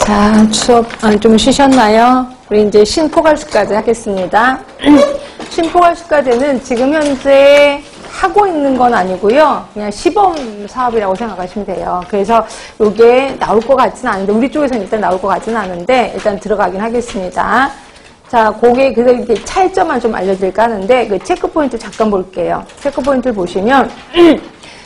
자, 수업 좀 쉬셨나요? 우리 이제 신포괄수까지 하겠습니다. 신포괄수까지는 지금 현재 하고 있는 건 아니고요. 그냥 시범 사업이라고 생각하시면 돼요. 그래서 이게 나올 것 같지는 않은데, 우리 쪽에서는 일단 나올 것 같지는 않은데, 일단 들어가긴 하겠습니다. 자, 그게 그래서 이렇게 차이점만 좀 알려드릴까 하는데, 그 체크포인트 잠깐 볼게요. 체크포인트를 보시면,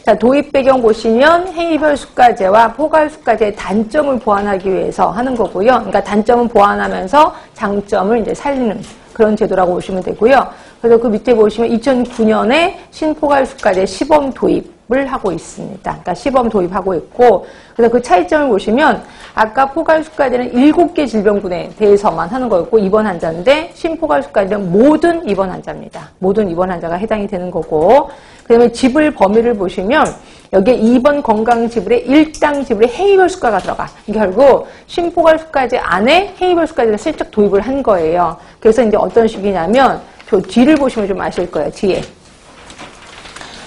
자, 도입 배경 보시면 행위별 수까제와 포괄 수까제의 단점을 보완하기 위해서 하는 거고요. 그러니까 단점은 보완하면서 장점을 이제 살리는 그런 제도라고 보시면 되고요. 그래서 그 밑에 보시면 2009년에 신포괄 수까제 시범 도입을 하고 있습니다. 그러니까 시범 도입하고 있고, 그래서 그 차이점을 보시면 아까 포괄 수까제는 7개 질병군에 대해서만 하는 거였고 입원 환자인데, 신포괄 수까제는 모든 입원 환자입니다. 모든 입원 환자가 해당이 되는 거고, 그 다음에 지불 범위를 보시면 여기에 2번 건강지불에 일당 지불에 행위별 수가가 들어가. 결국 신포괄 수까제 안에 행위별 수까제를 슬쩍 도입을 한 거예요. 그래서 이제 어떤 식이냐면 저 뒤를 보시면 좀 아실 거예요. 뒤에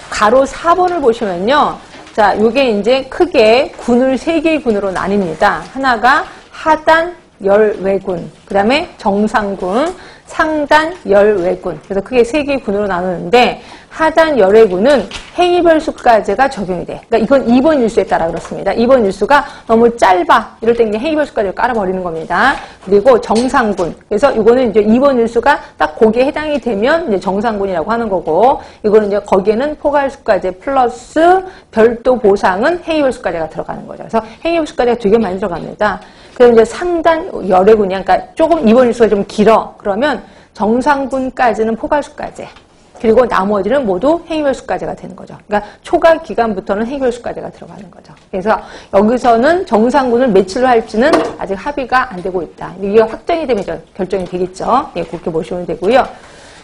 가로 4번을 보시면요. 자, 요게 이제 크게 군을 3개의 군으로 나뉩니다. 하나가 하단 열외군, 그 다음에 정상군, 상단 열외군. 그래서 크게 3개의 군으로 나누는데, 하단 열외군은 행위별 수까제가 적용이 돼. 그러니까 이건 2번 일수에 따라 그렇습니다. 2번 일수가 너무 짧아. 이럴 때 그냥 행위별 수까제를 깔아버리는 겁니다. 그리고 정상군. 그래서 이거는 이제 2번 일수가 딱 거기에 해당이 되면 이제 정상군이라고 하는 거고, 이거는 이제 거기에는 포괄 수까제 플러스 별도 보상은 행위별 수까제가 들어가는 거죠. 그래서 행위별 수까제가 되게 많이 들어갑니다. 그럼 이제 상단 열외군이야. 그러니까 조금 2번 일수가 좀 길어. 그러면 정상군까지는 포괄 수까제. 그리고 나머지는 모두 행위별 수까제가 되는 거죠. 그러니까 초과 기간부터는 행위별 수까제가 들어가는 거죠. 그래서 여기서는 정상군을 며칠로 할지는 아직 합의가 안 되고 있다. 이게 확정이 되면 결정이 되겠죠. 예, 그렇게 보시면 되고요.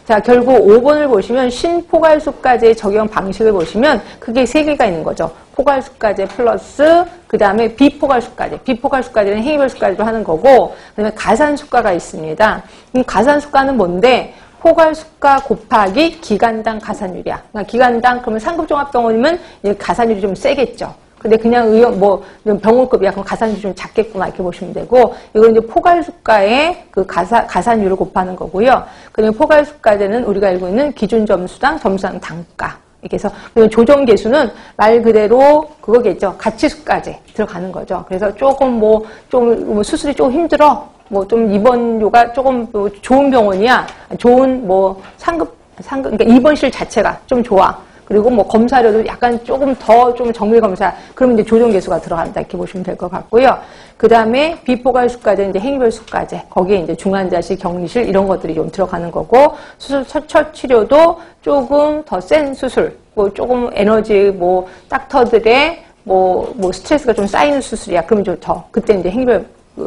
자, 결국 5번을 보시면 신포괄 수까제의 적용 방식을 보시면 크게 3개가 있는 거죠. 포괄 수까제 플러스 그 다음에 비포괄 수까제. 비포괄 수까제는 행위별 수까제로 하는 거고, 그 다음에 가산 수가가 있습니다. 이 가산 수가는 뭔데? 포괄 수가 곱하기 기간당 가산율이야. 그러니까 기간당 그러면 상급종합병원이면 가산율이 좀 세겠죠. 근데 그냥 병원급이야. 그럼 가산율이 좀 작겠구나. 이렇게 보시면 되고, 이건 이제 포괄 수가의 그 가산율을 곱하는 거고요. 그리고 포괄 수가제는 우리가 알고 있는 기준 점수당 점수당 단가. 이렇게 해서 조정 계수는 말 그대로 그거겠죠. 가치 수가제 들어가는 거죠. 그래서 조금 좀 수술이 조금 힘들어. 좀 입원료가 조금 좋은 병원이야. 좋은 그러니까 입원실 자체가 좀 좋아. 그리고 검사료도 약간 조금 더 좀 정밀 검사. 그러면 이제 조정 계수가 들어간다. 이렇게 보시면 될 것 같고요. 그 다음에 비포괄 수까제는 이제 행위별 수까제. 거기에 이제 중환자실, 격리실 이런 것들이 좀 들어가는 거고, 수술 첫 치료도 조금 더 센 수술, 조금 에너지, 닥터들의 스트레스가 좀 쌓이는 수술이야. 그러면 좀 더 그때 이제 행위별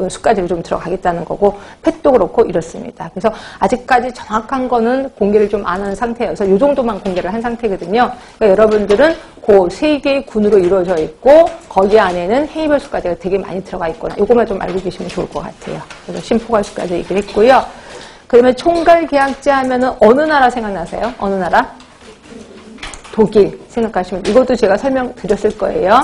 수까지로 좀 들어가겠다는 거고, 펫도 그렇고 이렇습니다. 그래서 아직까지 정확한 거는 공개를 좀 안 한 상태여서 이 정도만 공개를 한 상태거든요. 그러니까 여러분들은 그 3개의 군으로 이루어져 있고, 거기 안에는 행위별 수까지가 되게 많이 들어가 있구나. 이것만 좀 알고 계시면 좋을 것 같아요. 그래서 신포괄 수까지 얘기를 했고요. 그러면 총괄 계약제 하면은 어느 나라 생각나세요? 어느 나라? 독일 생각하시면, 이것도 제가 설명드렸을 거예요.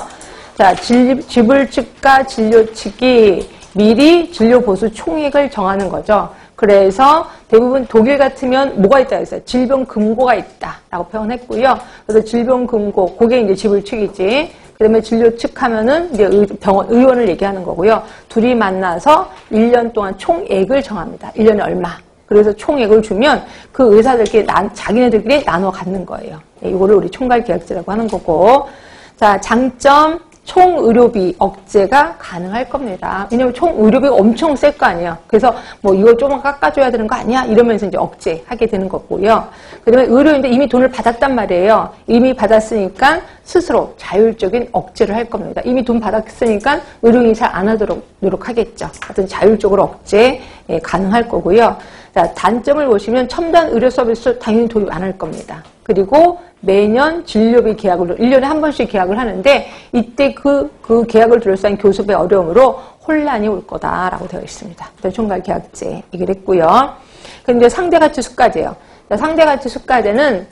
자, 지불 측과 진료 측이 미리 진료 보수 총액을 정하는 거죠. 그래서 대부분 독일 같으면 뭐가 있다 그랬어요? 질병 금고가 있다라고 표현했고요. 그래서 질병 금고, 그게 이제 지불 측이지. 그다음에 진료 측 하면은 이제 병원 의원을 얘기하는 거고요. 둘이 만나서 1년 동안 총액을 정합니다. 1년에 얼마. 그래서 총액을 주면 그 의사들끼리 자기네들끼리 나눠 갖는 거예요. 이거를 우리 총괄 계약제라고 하는 거고. 자, 장점. 총의료비 억제가 가능할 겁니다. 왜냐면 총의료비가 엄청 셀 거 아니야. 그래서 이거 조금 깎아줘야 되는 거 아니야? 이러면서 이제 억제하게 되는 거고요. 그 다음에 의료인도 이미 돈을 받았단 말이에요. 이미 받았으니까 스스로 자율적인 억제를 할 겁니다. 이미 돈 받았으니까 의료인이 잘 안 하도록 노력하겠죠. 하여튼 자율적으로 억제 가능할 거고요. 자, 단점을 보시면 첨단 의료 서비스 당연히 도입 안 할 겁니다. 그리고 매년 진료비 계약을 1년에 한 번씩 계약을 하는데, 이때 그 계약을 둘러싼 교섭의 어려움으로 혼란이 올 거다라고 되어 있습니다. 총괄 계약제 얘기를 했고요. 그런데 상대가치 수까제예요. 상대가치 수까제는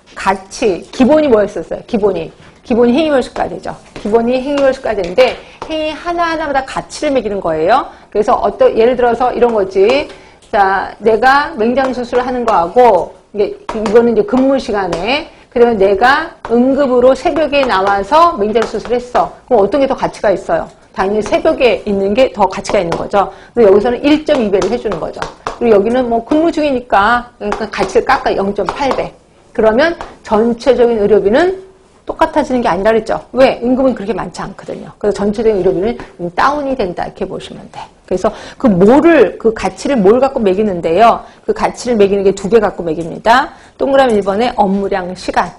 기본이 뭐였었어요? 기본이 행위별 수까제죠. 기본이 행위별 수까제인데, 행위 하나하나마다 가치를 매기는 거예요. 그래서 예를 들어서 이런 거지. 자, 내가 맹장 수술을 하는 거하고, 이거는 이제 근무 시간에, 그러면 내가 응급으로 새벽에 나와서 맹장 수술을 했어. 그럼 어떤 게 더 가치가 있어요? 당연히 새벽에 있는 게 더 가치가 있는 거죠. 그래서 여기서는 1.2배를 해주는 거죠. 그리고 여기는 뭐 근무 중이니까, 그러니까 가치를 깎아 0.8배. 그러면 전체적인 의료비는 똑같아지는 게 아니라 그랬죠. 왜? 임금은 그렇게 많지 않거든요. 그래서 전체적인 의료비는 다운이 된다 이렇게 보시면 돼. 그래서 그 가치를 뭘 갖고 매기는데요. 그 가치를 매기는 게 두 개 갖고 매깁니다. 동그라미 1번에 업무량 시간.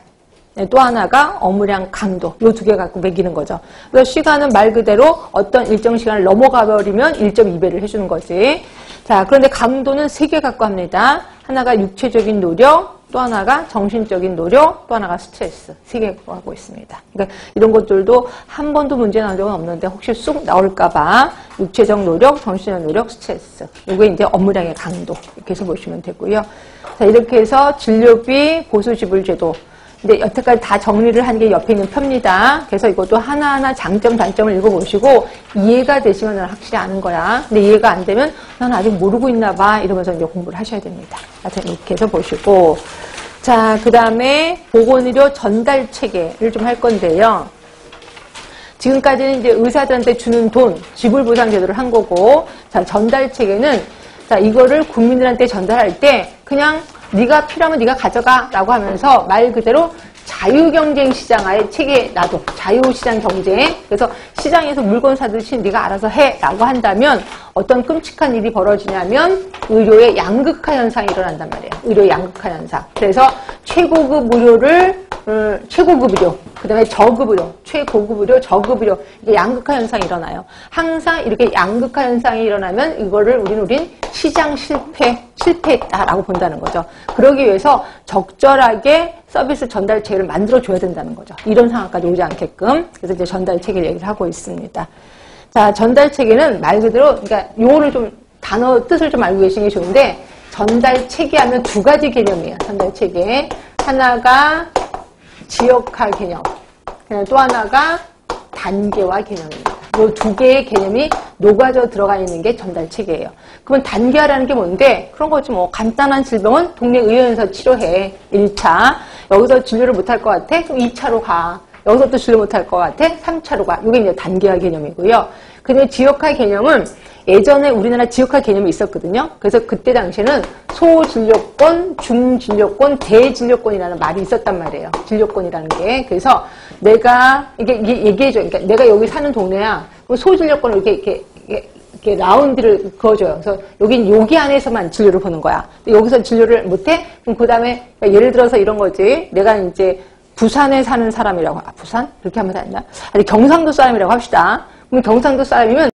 또 하나가 업무량 강도. 이 두 개 갖고 매기는 거죠. 그래서 시간은 말 그대로 어떤 일정 시간을 넘어가 버리면 1.2배를 해주는 거지. 자, 그런데 강도는 세 개 갖고 합니다. 하나가 육체적인 노력, 또 하나가 정신적인 노력, 또 하나가 스트레스. 세 개 하고 있습니다. 그러니까 이런 것들도 한 번도 문제 나온 적은 없는데 혹시 쑥 나올까봐 육체적 노력, 정신적 노력, 스트레스. 이게 이제 업무량의 강도. 이렇게 해서 보시면 되고요. 자, 이렇게 해서 진료비, 보수지불제도. 근데 여태까지 다 정리를 한 게 옆에 있는 표입니다. 그래서 이것도 하나하나 장점, 단점을 읽어보시고 이해가 되시면 난 확실히 아는 거야. 근데 이해가 안 되면 난 아직 모르고 있나 봐. 이러면서 이제 공부를 하셔야 됩니다. 하여튼 이렇게 해서 보시고. 자, 그 다음에 보건의료 전달 체계를 좀 할 건데요. 지금까지는 이제 의사들한테 주는 돈, 지불보상 제도를 한 거고, 자, 전달 체계는, 자, 이거를 국민들한테 전달할 때 그냥 네가 필요하면 네가 가져가 라고 하면서 말 그대로 자유경쟁 시장화의 체계 놔둬. 자유시장 경쟁. 그래서 시장에서 물건 사듯이 네가 알아서 해 라고 한다면 어떤 끔찍한 일이 벌어지냐면 의료의 양극화 현상이 일어난단 말이에요. 의료의 양극화 현상. 그래서 최고급 의료를 최고급 의료, 그 다음에 저급 의료, 최고급 의료, 저급 의료, 이게 양극화 현상이 일어나요. 항상 이렇게 양극화 현상이 일어나면 이거를 우린 시장 실패했다라고 본다는 거죠. 그러기 위해서 적절하게 서비스 전달 체계를 만들어줘야 된다는 거죠. 이런 상황까지 오지 않게끔. 그래서 이제 전달 체계를 얘기를 하고 있습니다. 자, 전달 체계는 말 그대로, 그러니까 요거를 좀 단어 뜻을 좀 알고 계시는 게 좋은데, 전달 체계 하면 두 가지 개념이에요. 전달 체계. 하나가 지역화 개념, 또 하나가 단계화 개념입니다. 이 두 개의 개념이 녹아져 들어가 있는 게 전달 체계예요. 그러면 단계화라는 게 뭔데? 그런 거지 뭐. 간단한 질병은 동네 의원에서 치료해. 1차. 여기서 진료를 못할 것 같아? 그럼 2차로 가. 여기서 또 진료 못할 것 같아? 3차로 가. 이게 이제 단계화 개념이고요. 근데 지역화 개념은 예전에 우리나라 지역화 개념이 있었거든요. 그래서 그때 당시에는 소진료권, 중진료권, 대진료권이라는 말이 있었단 말이에요. 진료권이라는 게. 그래서 내가 이게 얘기해줘. 그러니까 내가 여기 사는 동네야. 그럼 소진료권을 이렇게 라운드를 그어줘요. 그래서 여기 안에서만 진료를 보는 거야. 여기서 진료를 못해? 그럼 그 다음에 예를 들어서 이런 거지. 내가 이제 부산에 사는 사람이라고. 부산? 그렇게 하면 되나? 아니 경상도 사람이라고 합시다. 그럼 경상도 사람이면